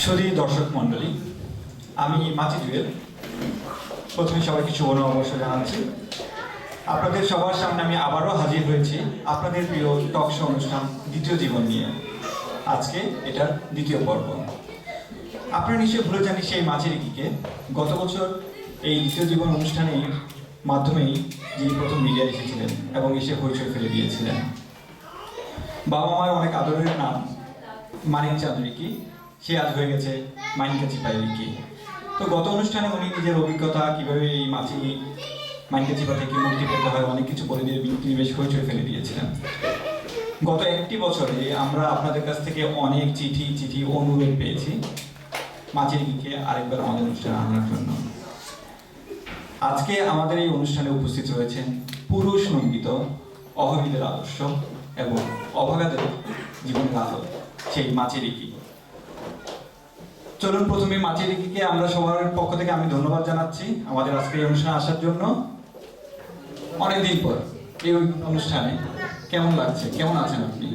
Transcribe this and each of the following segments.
সুধী দর্শক মণ্ডলী, আমি মাছি জুয়েল। প্রথমে সবাইকে শুভ নববর্ষ জানাচ্ছি। আপনাদের সবার সামনে আমি আবারও হাজির হয়েছি আপনাদের প্রিয় টক শো অনুষ্ঠান দ্বিতীয় জীবন নিয়ে। আজকে এটার দ্বিতীয় পর্ব। আপনারা নিশ্চয়ই ভুলে জানি সেই মাছের ইকিকে। গত বছর এই দ্বিতীয় জীবন অনুষ্ঠানের মাধ্যমেই যিনি প্রথম মিডিয়ায় এসেছিলেন এবং এসে হইচই ফেলে দিয়েছিলেন। বাবা মায়ের অনেক আদরের নাম মানিক চাঁদ রিকি, সে আজ হয়ে গেছে মানিকা চিপাই রিকি। তো গত অনুষ্ঠানে উনি নিজের অভিজ্ঞতা কীভাবে এই মাছি মানিকা চিপা থেকে মুক্তি পেতে হয় অনেক কিছু বলে দিয়ে তিনি বেশ হইচই ফেলে দিয়েছিলেন। গত একটি বছরে আমরা আপনাদের কাছ থেকে অনেক চিঠি অনুরোধ পেয়েছি মাছি রিকিকে আরেকবার আমাদের অনুষ্ঠানে আনার জন্য। আজকে আমাদের এই অনুষ্ঠানে উপস্থিত রয়েছেন পুরুষ নন্দিত অভাবীদের আদর্শ এবং অভাগাদের জীবনের আলো সেই মাছি রিকি। চলুন প্রথমে মাছি রিকিকে আমরা সবার পক্ষ থেকে আমি ধন্যবাদ জানাচ্ছি আমাদের আজকে এই অনুষ্ঠানে আসার জন্য। অনেকদিন পর এই অনুষ্ঠানে কেমন লাগছে, কেমন আছেন আপনি?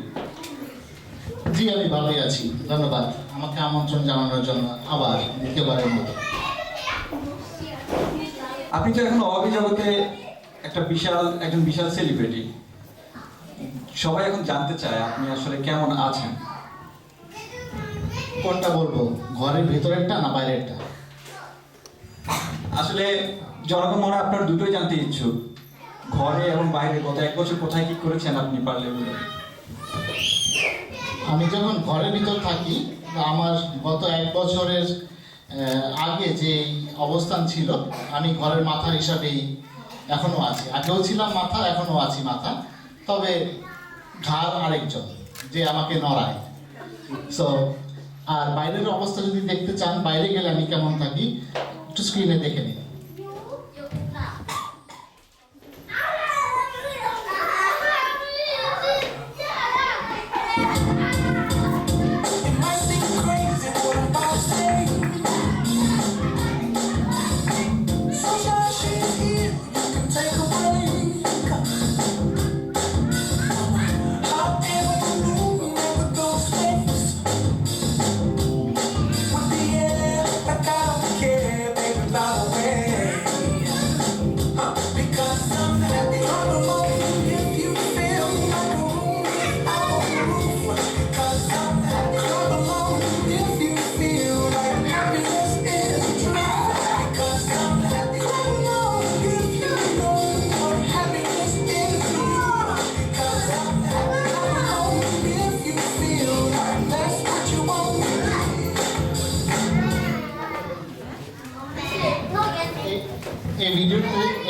জি, আমি ভালোই আছি, ধন্যবাদ আমাকে আমন্ত্রণ জানানোর জন্য আবার দ্বিতীয়বারের মতো। আপনি তো এখন অভাবী জগতে একজন বিশাল সেলিব্রিটি। সবাই এখন জানতে চায় আপনি আসলে কেমন আছেন। কোনটা বলবো, ঘরের ভেতরেরটা না বাইরেরটা? আসলে জনগণ মনে হয় আপনার দুটোই জানতে ইচ্ছুক, ঘরে এবং বাইরে। গত এক বছর কোথায় কি করেছেন আপনি পারলে বলুন। আমি যখন ঘরের ভিতর থাকি, আমার গত এক বছরের আগে যে অবস্থান ছিল, আমি ঘরের মাথা হিসাবেই এখনো আছি। আগেও ছিলাম মাথা, এখনো আছি মাথা, তবে ঘাড় আরেকজন যে আমাকে নড়ায়। সো আর বাইরের অবস্থা যদি দেখতে চান, বাইরে গেলে আমি কেমন থাকি একটু স্ক্রিনে দেখে নিন।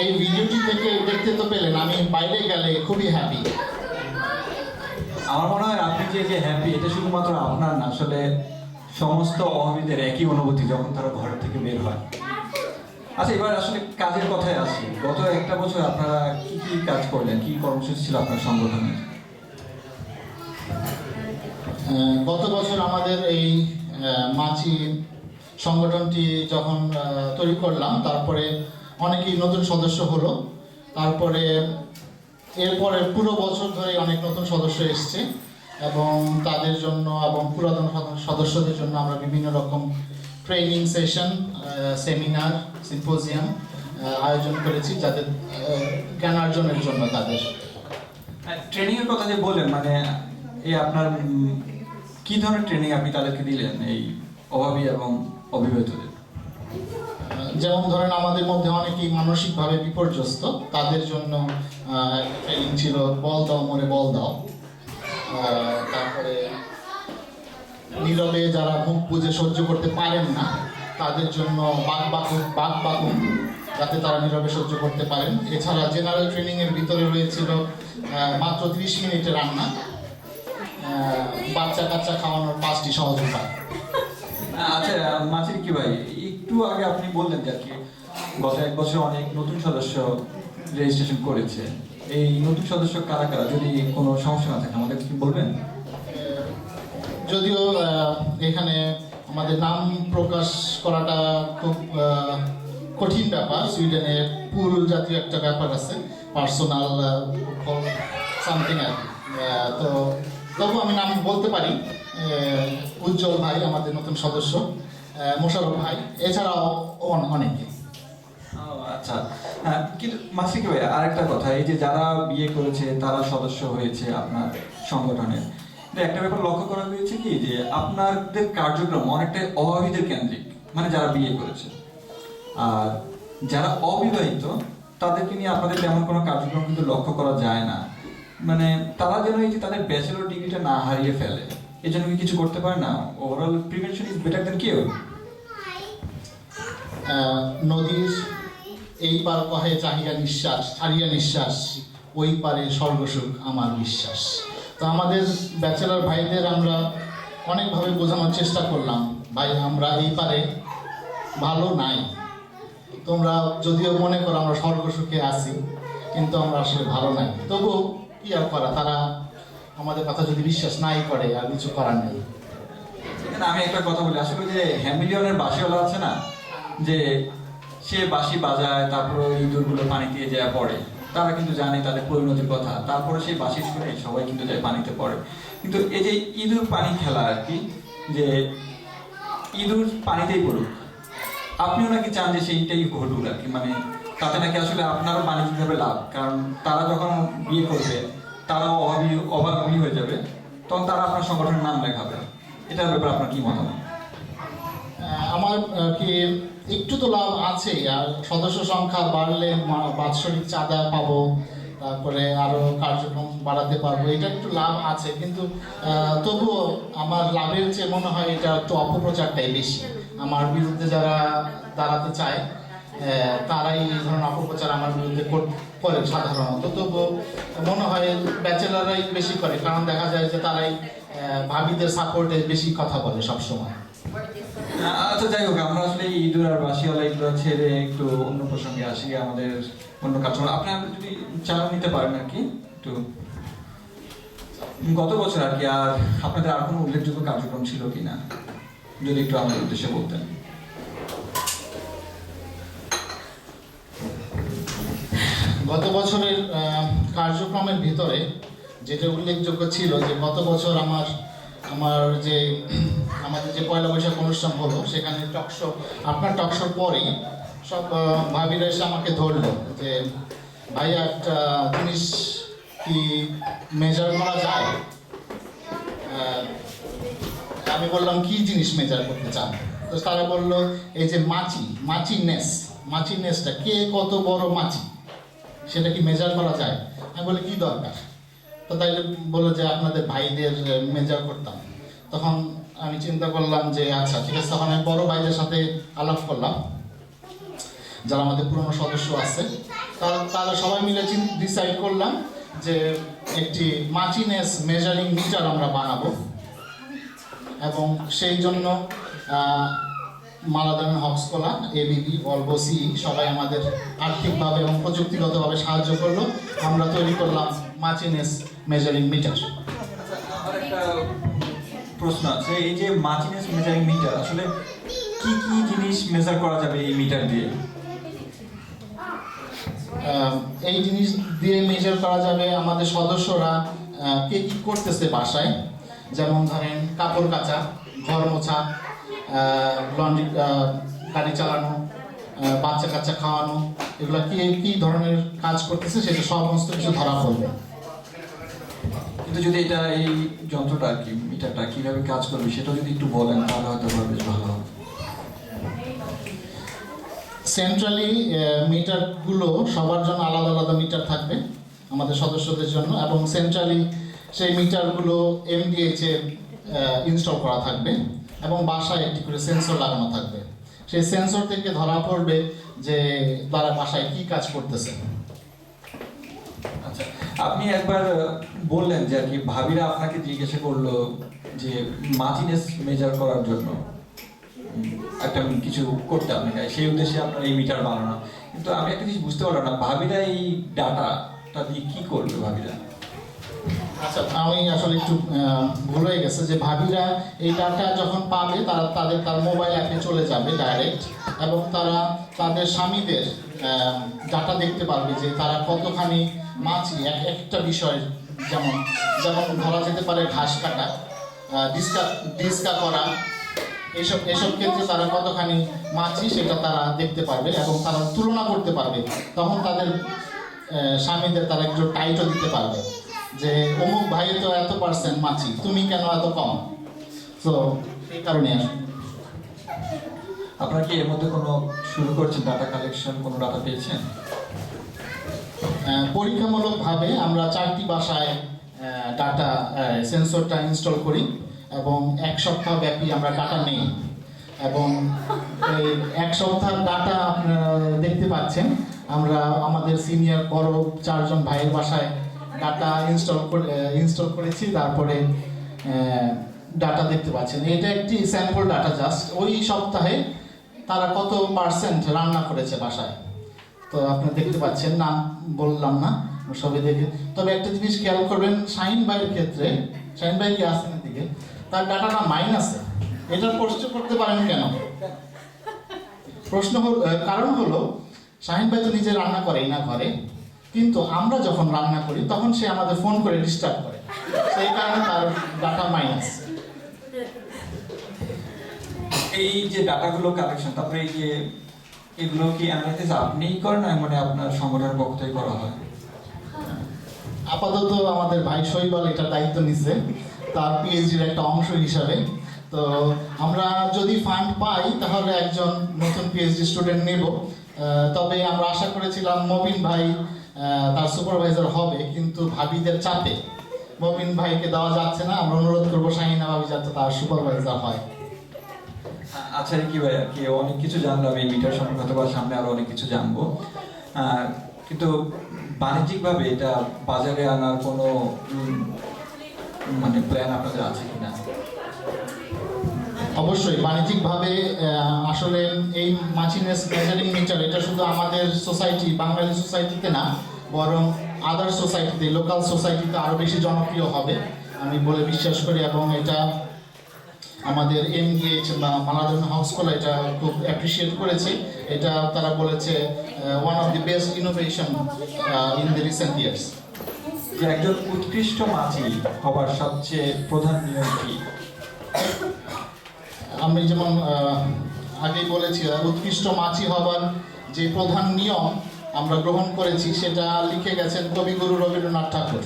এই ভিডিওটি থেকে দেখতে তো পেলেন আমি বাইরে গেলে খুবই হ্যাপি। আমার মনে হয় আপনি যে হ্যাপি, এটা শুধুমাত্র আপনার না, আসলে সমস্ত অভাবীদের একই অনুভূতি যখন তারা ঘর থেকে বের হয়। আচ্ছা, এবার আসলে কাজের কথায় আসি। গত একটা বছর আপনারা কি কি কাজ করলেন, কি কর্মসূচি ছিল আপনার সংগঠনের? গত বছর আমাদের এই মাছি সংগঠনটি যখন তৈরি করলাম, তারপরে অনেকেই নতুন সদস্য হলো। তারপরে এরপরে পুরো বছর ধরে অনেক নতুন সদস্য এসছে এবং তাদের জন্য এবং পুরাতন সদস্যদের জন্য আমরা বিভিন্ন রকম ট্রেনিং সেশন, সেমিনার, সিম্পোজিয়াম আয়োজন করেছি, যাদের জ্ঞানার্জনের জন্য। তাদের ট্রেনিংয়ের কথা যে বললেন, মানে এই আপনার কি ধরনের ট্রেনিং আপনি তাদেরকে দিলেন এই অভাবী এবং অবিবাহিতদের? যেমন ধরেন, আমাদের মধ্যে অনেকেই মানসিকভাবে বিপর্যস্ত, তাদের জন্য ট্রেনিং ছিল বল দাও মনে বল দাও। তারপরে নীরবে যারা মুখ বুঝে সহ্য করতে পারেন না, তাদের জন্য বাক বাকুন, যাতে তারা নীরবে সহ্য করতে পারেন। এছাড়া জেনারেল ট্রেনিংয়ের ভিতরে রয়েছিল মাত্র 30 মিনিটে রান্না, বাচ্চা কাচ্চা খাওয়ানোর 5টি সহজ উপায়। আচ্ছা মাছির কি ভাই, একটু আগে আপনি বললেন যে আর কি গত এক বছর অনেক নতুন সদস্য রেজিস্ট্রেশন করেছে। এই নতুন সদস্য কারা কারা, যদি কোনো সমস্যা না থাকে আমাদের কি বলবেন? যদিও এখানে আমাদের নাম প্রকাশ করাটা খুব কঠিন ব্যাপার, সুইডেনে পুল জাতীয় একটা ব্যাপার আছে, পার্সোনাল সামথিং আর কি। তো তবু আমি নাম বলতে পারি। উজ্জ্বল ভাই আমাদের নতুন সদস্য, মোশারফ ভাই, এছাড়াও অনেকে। ও, আচ্ছা। হ্যাঁ, কিন্তু মাসিক ভাই আরেকটা কথা, এই যে যারা বিয়ে করেছে তারা সদস্য হয়েছে আপনার সংগঠনের, কিন্তু একটা ব্যাপার লক্ষ্য করা হয়েছে কি যে আপনাদের কার্যক্রম অনেকটাই অবিবাহিতদের কেন্দ্রিক, মানে যারা বিয়ে করেছে। আর যারা অবিবাহিত তাদেরকে নিয়ে আপনাদের তেমন কোনো কার্যক্রম কিন্তু লক্ষ্য করা যায় না। মানে তারা যেন এই যে তাদের ব্যাচেলর ডিগ্রিটা না হারিয়ে ফেলে, এই জন্য কি কিছু করতে পারে না? Overall prevention is better than cure. নদীর এই পার কহে চাহিয়া নিঃশ্বাস, ছাড়িয়া নিঃশ্বাস, ওই পারে স্বর্গসুখ আমার বিশ্বাস। তো আমাদের ব্যাচেলর ভাইদের আমরা অনেকভাবে বোঝানোর চেষ্টা করলাম, ভাই আমরা এই পারে ভালো নাই, তোমরা যদিও মনে করো আমরা স্বর্গসুখে আছি, কিন্তু আমরা আসলে ভালো নাই। তবুও কি আর করা, তারা আমাদের কথা যদি বিশ্বাস নাই করে আর কিছু করার নেই। এখানে আমি একটা কথা বলি, আসলে যে হ্যামিলিয়নের বাঁশিওয়ালা আছে না, যে সে বাঁশি বাজায় তারপরে ইঁদুরগুলো পানিতে যায় পড়ে, তারা কিন্তু জানে তাদের পরিণতির কথা, তারপরে সেই বাঁশি শুনে সবাই কিন্তু যায় পানিতে পড়ে। কিন্তু এই যে ইঁদুর পানি খেলা আর কি, যে ইঁদুর পানিতেই পড়ুক, আপনিও নাকি চান যে সেইটাই ঘটুক আর কি, মানে তাতে নাকি আসলে আপনারও বাণিজ্যিকভাবে লাভ, কারণ তারা যখন বিয়ে করবে তারাও অভাবী হয়ে যাবে, তখন তারা আপনার সংগঠনের নাম লেখাবে। এটার ব্যাপারে আপনার কি মতামত? আমার কি একটু তো লাভ আছে, আর সদস্য সংখ্যা বাড়লে বাৎসরিক চাঁদা পাবো, তারপরে আরো কার্যক্রম বাড়াতে পারবো, এটা একটু লাভ আছে। কিন্তু তবুও আমার লাভের চেয়ে মনে হয় এটা একটু অপপ্রচারটাই বেশি। আমার বিরুদ্ধে যারা দাঁড়াতে চায় তারাই এই ধরনের অপপ্রচার আমার বিরুদ্ধে করে সাধারণত। তবুও মনে হয় ব্যাচেলাররাই বেশি করে, কারণ দেখা যায় যে তারাই ভাবিদের সাপোর্টে বেশি কথা বলে সবসময়। আচ্ছা, যাই হোক, আমরা আসলে এই ইঁদুর আর বাঁশিওয়ালা এগুলো ছেড়ে একটু অন্য প্রসঙ্গে আসি, আমাদের অন্য কার্যক্রম আপনি যদি চান নিতে পারেন আর কি একটু। গত বছর আর কি আর আপনাদের আর কোনো উল্লেখযোগ্য কার্যক্রম ছিল কিনা, যদি একটু আমাদের উদ্দেশ্যে বলতেন। গত বছরের কার্যক্রমের ভিতরে যেটা উল্লেখযোগ্য ছিল, যে গত বছর আমাদের যে পয়লা বৈশাখ অনুষ্ঠান হলো, সেখানে টকশো, আপনার টকশোর পরেই সব ভাবিরা এসে আমাকে ধরলো যে ভাইয়া একটা জিনিস কি মেজার করা যায়। আমি বললাম কি জিনিস মেজার করতে চান? তো তারা বললো এই যে মাচিনেসটা কে কত বড় মাছি সেটা কি মেজার করা যায়। আমি বলি কি দরকার? তো তাইলে বললো যে আপনাদের ভাইদের মেজার করতাম। তখন আমি চিন্তা করলাম যে আচ্ছা ঠিক আছে, তখন আমি বড় ভাইদের সাথে আলাপ করলাম যারা আমাদের পুরনো সদস্য আছে, তারা সবাই মিলে ডিসাইড করলাম যে একটি মাচিনেস মেজারিং মিটার আমরা বানাবো, এবং সেই জন্য মালাদান হক্সকোলা, এবিবি, ভলভো, সিই সবাই আমাদের আর্থিকভাবে এবং প্রযুক্তিগতভাবে সাহায্য করলো। আমরা তৈরি করলাম মাচিনেস মেজারিং মিটার। আমার একটা প্রশ্ন আছে, এই যে মাচিনেস মেজারিং মিটার আসলে কি কি জিনিস মেজার করা যাবে এই মিটার দিয়ে? এই জিনিস দিয়ে মেজার করা যাবে আমাদের সদস্যরা কে কি করতেছে বাসায়, যেমন ধরেন কাপড় কাচা, ঘর মোছা, লন্ড্রি, গাড়ি চালানো, বাচ্চা কাচ্চা খাওয়ানো, এগুলো কি ধরনের কাজ করতেছে সেটা সমস্ত কিছু ধরা পড়বে। কিন্তু যদি এটা এই যন্ত্রটা আর কি মিটারটা কিভাবে কাজ করবে সেটা যদি একটু বলেন তাহলে হয়তো বেশ ভালো হবে। সেন্ট্রালি মিটারগুলো সবার জন্য আলাদা আলাদা মিটার থাকবে আমাদের সদস্যদের জন্য, এবং সেন্ট্রালি সেই মিটারগুলো এমডিএইচ এ ইনস্টল করা থাকবে, এবং বাসায় একটি করে সেন্সর লাগানো থাকবে। সেই সেন্সর থেকে ধরা পড়বে যে তারা বাসায় কি কাজ করতেছে। আচ্ছা, আপনি একবার বললেন যে আর কি ভাবিরা আপনাকে জিজ্ঞাসা করলো যে মাচিনেস মেজার করার জন্য একটা কিছু করতে আপনাকে, সেই উদ্দেশ্যে আপনার এই মিটার বানানো। কিন্তু আমি একটা জিনিস বুঝতে পারলাম না, ভাবিরা এই ডাটাটা দিয়ে কি করবে ভাবিরা? আচ্ছা, আমি আসলে একটু ভুল হয়ে গেছে যে ভাবিরা এই ডাটা যখন পাবে তার মোবাইল অ্যাপে চলে যাবে ডাইরেক্ট, এবং তারা তাদের স্বামীদের ডাটা দেখতে পারবে যে তারা কতখানি মাছি একটা বিষয়, যেমন ধরা যেতে পারে ঘাস কাটা, ডিসকা করা, এসব ক্ষেত্রে তারা কতখানি মাছি সেটা তারা দেখতে পারবে এবং তারা তুলনা করতে পারবে। তখন তাদের স্বামীদের তারা একটু টাইটও দিতে পারবে যে অমুক ভাই তো এত পার্সেন্ট মাছি, তুমি কেন এত কম। তো এই কারণে আসলে আপনারা কি এর মধ্যে কোনো শুরু করছেন ডাটা কালেকশন, কোনো ডাটা পেয়েছেন? পরীক্ষামূলকভাবে আমরা 4টি বাসায় ডাটা সেন্সরটা ইনস্টল করি এবং 1 সপ্তাহ ব্যাপী আমরা ডাটা নেই এবং এই 1 সপ্তাহ ডাটা আপনারা দেখতে পাচ্ছেন। আমরা আমাদের সিনিয়র বড় 4 জন ভাইয়ের বাসায় ডাটা ইনস্টল করেছি, তারপরে ডাটা দেখতে পাচ্ছেন। এটা একটি স্যাম্পল ডাটা, জাস্ট ওই সপ্তাহে তারা কত পার্সেন্ট রান্না করেছে বাসায়। তো আপনি দেখতে পাচ্ছেন, নাম বললাম না, সবাই দেখে। তবে একটা জিনিস খেয়াল করবেন, শাহিন ভাইয়ের ক্ষেত্রে, শাহিন ভাই কি আসেন দিকে, তার ডাটাটা মাইনাসে। এটা প্রশ্ন করতে পারেন কেন? কারণ হলো শাহিন ভাই তো নিজে রান্না করেই না ঘরে, কিন্তু আমরা যখন রান্না করি তখন সে আমাদের ফোন করে ডিস্টার্ব করে, সেই কারণে তার ডাটা মাইনাস। এই যে ডাটাগুলো কালেকশন, তারপরে এই যে এগুলো কি অ্যানালাইসিস আপনিই করেন না মানে আপনার সংগঠনের পক্ষ থেকে করা হয়? আপাতত আমাদের ভাই শৈবাল এটার দায়িত্ব নিচ্ছে তার পিএইচডির একটা অংশ হিসাবে। তো আমরা যদি ফান্ড পাই তাহলে একজন নতুন পিএইচডি স্টুডেন্ট নেব। তবে আমরা আশা করেছিলাম মবিন ভাই তার সুপারভাইজার হবে, কিন্তু ভাবিদের চাপে মবিন ভাইকে দেওয়া যাচ্ছে না। আমরা অনুরোধ করবো শাহিনা ভাবি যাতে তার সুপারভাইজার হয়। আচ্ছা কি ভাই, আর কি অনেক কিছু জানলাম এই মিটার সম্পর্কে, অথবা সামনে আরো অনেক কিছু জানবো, কিন্তু বাণিজ্যিকভাবে এটা বাজারে আনার কোনো মানে প্ল্যান আপনাদের আছে কিনা? অবশ্যই বাণিজ্যিকভাবে আসলে এই মাচিনেস মেজারিং মিটার এটা শুধু আমাদের সোসাইটি, বাঙালি সোসাইটিতে না, বরং আদার সোসাইটিতে, লোকাল সোসাইটিতে আরও বেশি জনপ্রিয় হবে আমি বলে বিশ্বাস করি। এবং এটা আমাদের এমডিএইচ বা মালাদন হাউসকোলা এটা খুব অ্যাপ্রিসিয়েট করেছে। এটা তারা বলেছে one of the best innovation in the recent years. যে একজন উৎকৃষ্ট মাছি হবার সবচেয়ে প্রধান নিয়ম কি? আমি যেমন আগেই বলেছি, উৎকৃষ্ট মাছি হবার যে প্রধান নিয়ম আমরা গ্রহণ করেছি সেটা লিখে গেছেন কবিগুরু রবীন্দ্রনাথ ঠাকুর।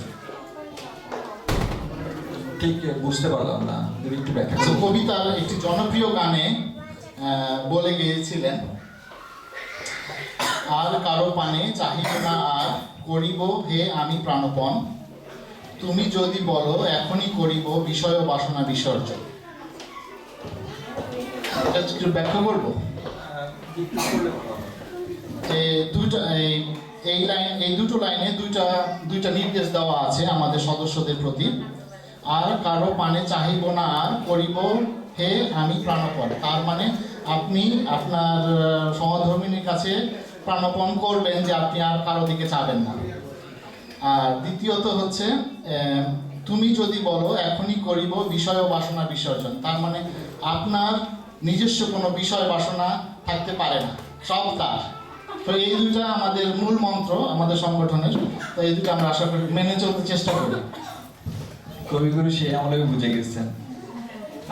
ঠিক বুঝতে পারলাম না, যদি একটু ব্যাখ্যা তো করুন। কবিতার একটি জনপ্রিয় গানে বলে গিয়েছিলেন, আর কারো পানে চাহিব না আর করিব হে আমি প্রাণপণ, তুমি যদি বলো এখনই করিব বিষয় ও বাসনা বিসর্জন। এটা একটু ব্যাখ্যা করবো। এই দুটো লাইনে দুইটা নির্দেশ দেওয়া আছে আমাদের সদস্যদের প্রতি। আর কারো পানে চাহিব না আর করিব হে আমি প্রাণপণ, তার মানে আপনি আপনার সহধর্মিনীর কাছে প্রাণপণ করবেন যে আপনি আর কারো দিকে চাবেন না। আর দ্বিতীয়ত হচ্ছে তুমি যদি বলো এখনই করিব বিষয় ও বাসনা বিসর্জন, তার মানে আপনার নিজস্ব কোনো বিষয় বাসনা থাকতে পারে না, সব তার। তো এই দুইটা আমাদের মূল মন্ত্র আমাদের সংগঠনের। তো এই দুটো আমরা আশা করি মেনে চলতে চেষ্টা করি। কবিগুরু সেই আমলে বুঝে গেছেন।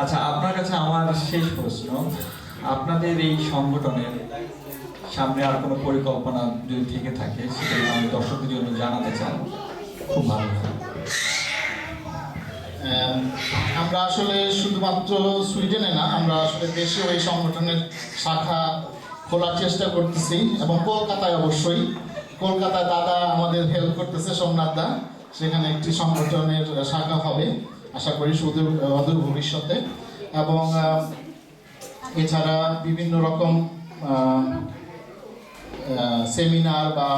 আচ্ছা, আপনার কাছে আমার শেষ প্রশ্ন, আপনাদের এই সংগঠনের সামনে আর কোনো পরিকল্পনা যদি থেকে থাকে সেটা আমি দর্শকদের জন্য জানাতে চান, খুব ভালো হয়। আমরা আসলে শুধুমাত্র সুইডেনে না, আমরা আসলে দেশেও এই সংগঠনের শাখা খোলার চেষ্টা করতেছি এবং কলকাতায়, অবশ্যই কলকাতায় দাদা আমাদের হেল্প করতেছে, সোমনাথ দা, সেখানে একটি সংগঠনের শাখা হবে আশা করি অদূর ভবিষ্যতে। এবং এছাড়া বিভিন্ন রকম সেমিনার বা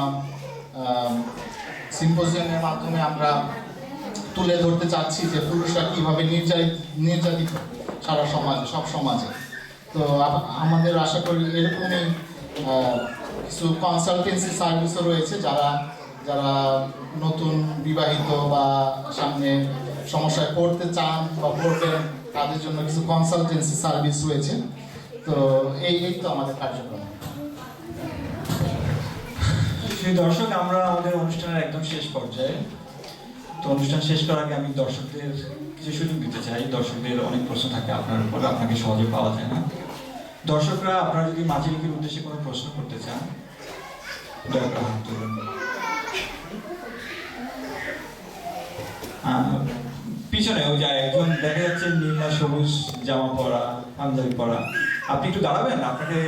সিম্পোজিয়ামের মাধ্যমে আমরা তুলে ধরতে চাচ্ছি যে পুরুষরা কীভাবে নির্যাতিত সারা সমাজে, সব সমাজে। তো আমাদের আশা করি এরকমই কিছু কনসালটেন্সি সার্ভিসও রয়েছে, যারা নতুন বিবাহিত বা সামনে সমস্যায় পড়তে চান বা পড়বেন তাদের জন্য কিছু কনসালটেন্সি সার্ভিস রয়েছে। তো এই তো আমাদের কার্যক্রম। সেই দর্শক, আমরা আমাদের অনুষ্ঠানের একদম শেষ পর্যায়ে। তো অনুষ্ঠান শেষ করার আগে আমি দর্শকদের কিছু সুযোগ দিতে চাই। দর্শকদের অনেক প্রশ্ন থাকে আপনার উপর, আপনাকে সহজে পাওয়া যায় না। দর্শকরা আপনারা যদি মাঝিরিকের উদ্দেশ্যে কোনো প্রশ্ন করতে চান, দয়া করে হাত তুলুন। পিছনে ওই যে একজন দেখা যাচ্ছে নীলা সবুজ জামা পরা, পাঞ্জাবি পরা, আপনি একটু দাঁড়াবেন, আপনাকে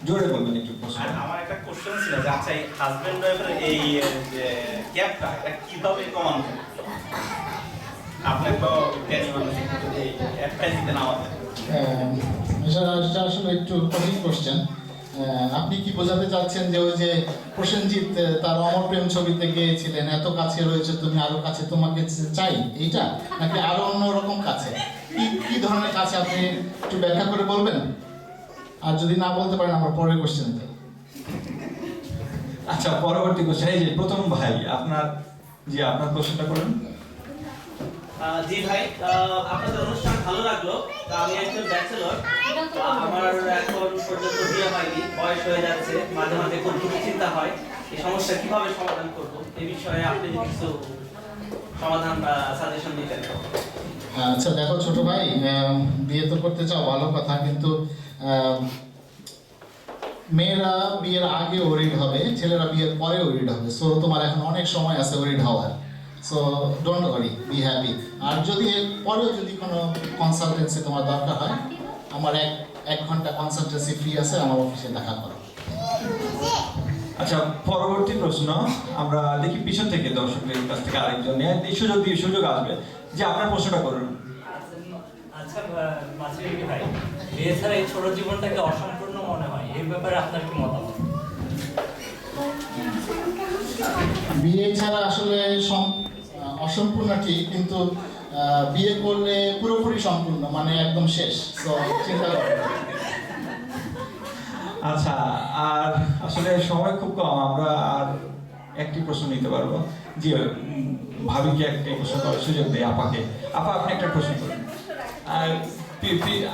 জোরে বলবেন একটু প্রশ্ন। আমার একটা কোশ্চেন ছিল যে আচ্ছা এই হাজবেন্ড ওয়াইফের এই যে গ্যাপটা এটা কিভাবে কমানো যায়? আপনি তো জ্ঞানী মানুষ, একটু যদি অ্যাডভাইস দিতেন আমাদের। এটা আসলে একটু কঠিন কোশ্চেন। আপনি কি বোঝাতে চাচ্ছেন যে ওই যে প্রসেনজিৎ তার অমর প্রেম ছবিতে গিয়েছিলেন, এত কাছে রয়েছে তুমি, আরো কাছে তোমাকে চাই, এইটা নাকি আরো অন্য রকম কাছে? কি ধরনের কাছে আপনি একটু ব্যাখ্যা করে বলবেন? আর যদি না বলতে পারেন আমার পরের কোশ্চেনটা। আচ্ছা, পরবর্তী কোশ্চেন, এই যে প্রথম ভাই আপনার, জি আপনার কোশ্চেনটা করুন। জি ভাই, আপনাদের অনুষ্ঠান ভালো লাগলো। আমি একজন ব্যাচেলর, আমার এখন পর্যন্ত বিয়ে হয়নি, বয়স হয়ে যাচ্ছে, মাঝে মাঝে খুব দুশ্চিন্তা হয় এই সমস্যা কিভাবে সমাধান করব, এই বিষয়ে আপনি যদি কিছু সমাধান বা সাজেশন দিতেন। আচ্ছা দেখো ছোট ভাই, বিয়ে তো করতে চাও ভালো কথা, কিন্তু মেয়েরা বিয়ের আগে ওরিড হবে, ছেলেরা বিয়ের পরে ওরিড হবে। সো তোমার এখন অনেক সময় আছে ওরিড হওয়ার। So don't worry, be happy. আর যদি এর পরেও যদি কোনো কনসালটেন্সি তোমার দরকার হয়, আমার এক ঘন্টা কনসালটেন্সি ফ্রি আছে, আমার অফিসে দেখা করো। আচ্ছা, পরবর্তী প্রশ্ন আমরা দেখি পিছন থেকে দর্শকদের কাছ থেকে আরেকজন নিয়ে সুযোগ আসবে, যে আপনার প্রশ্নটা করুন। আচ্ছা মাঝিরিক ভাই, বিয়ে ছাড়া এই ছোট জীবনটাকে অসম্পূর্ণ মনে হয়, এই ব্যাপারে আপনার কি মতামত? বিয়ে ছাড়া আসলে অসম্পূর্ণ ঠিক, কিন্তু বিয়ে করলে পুরোপুরি সম্পূর্ণ, মানে একদম শেষ। তো চিন্তা করো। আচ্ছা, আর আসলে সময় খুব কম, আমরা আর একটি প্রশ্ন নিতে পারবো। জি, ভাবিকে একটি প্রশ্ন করার সুযোগ দেয় আপাকে। আপা, আপনি একটা প্রশ্ন করুন। আর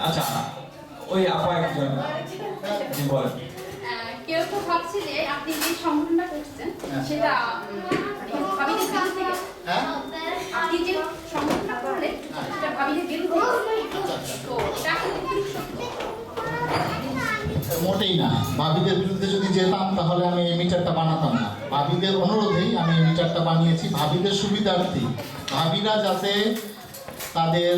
আচ্ছা, ওই আপা একজন, জি বলেন। কেউ তো ভাবছে যে আপনি যে সংগঠনটা করছেন সেটা ভাবিদের বিরুদ্ধে থেকে, আপনি যে সংগঠনটা করলেন সেটা ভাবিদের বিরুদ্ধে, তো এটা কি সত্য? মোটেই না। ভাবিদের বিরুদ্ধে যদি যেতাম তাহলে আমি এই মিটারটা বানাতাম না। ভাবিদের অনুরোধেই আমি এই মিটারটা বানিয়েছি, ভাবিদের সুবিধার্থে। ভাবিরা যাতে তাদের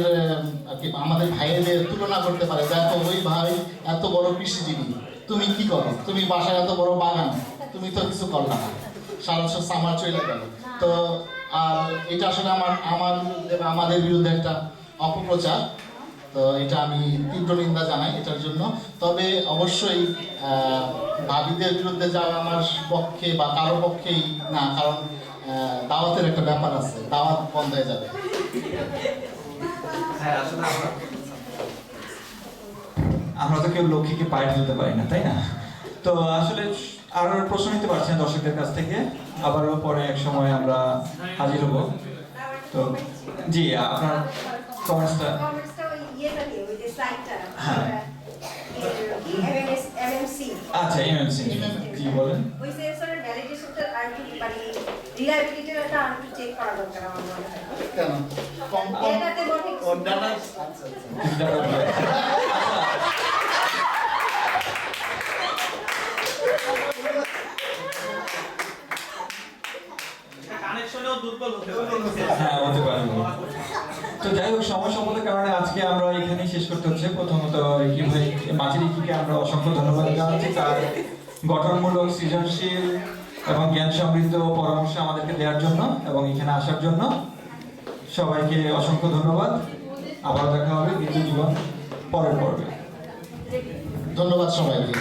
আমাদের ভাইয়েদের তুলনা করতে পারে, দেখো ওই ভাই এত বড় কৃষিজীবী, তুমি কি করো, তুমি বাসায় এত বড় বাগান, তুমি তো কিছু করলা না, সারা সামার চলে গেল। তো আর এটা আসলে আমাদের বিরুদ্ধে একটা অপপ্রচার। তো এটা আমি তীব্র নিন্দা জানাই এটার জন্য। তবে অবশ্যই ভাবিদের বিরুদ্ধে যাওয়া আমার পক্ষে বা কারো পক্ষেই না, কারণ দাওয়াতের একটা ব্যাপার আছে, দাওয়াত বন্ধ হয়ে যাবে। হ্যাঁ, আসলে আমরা তো কেউ লক্ষ্মীকে পায়ে ফেলতে পারি না, তাই না? তো আসলে আর প্রশ্ন নিতে পারছি না দর্শকদের কাছ থেকে, আবারও পরে এক সময় আমরা হাজির হব। তো জি, আপনার কমেন্টসটা। হ্যাঁ, আচ্ছা, এমএমসি, জি বলেন। ওই সেন্সরের ভ্যালিডেশনটা আর কি, মানে রিলায়েবিলিটিটা আর একটু চেক করা দরকার আমার মনে হয়। কেন? এটাতে বটে কানেকশনেও দুর্বল হতে পারে। হ্যাঁ, হতে পারে। তো যাই হোক, সময় স্বল্পতার কারণে আজকে আমরা এখানেই শেষ করতে হচ্ছে। প্রথমত মাঝিরিকে আমরা অসংখ্য ধন্যবাদ জানাচ্ছি তার গঠনমূলক, সৃজনশীল এবং জ্ঞান সমৃদ্ধ পরামর্শ আমাদেরকে দেওয়ার জন্য এবং এখানে আসার জন্য। সবাইকে অসংখ্য ধন্যবাদ। আবার দেখা হবে দ্বিতীয় জীবন পরের পর্বে। ধন্যবাদ সবাইকে।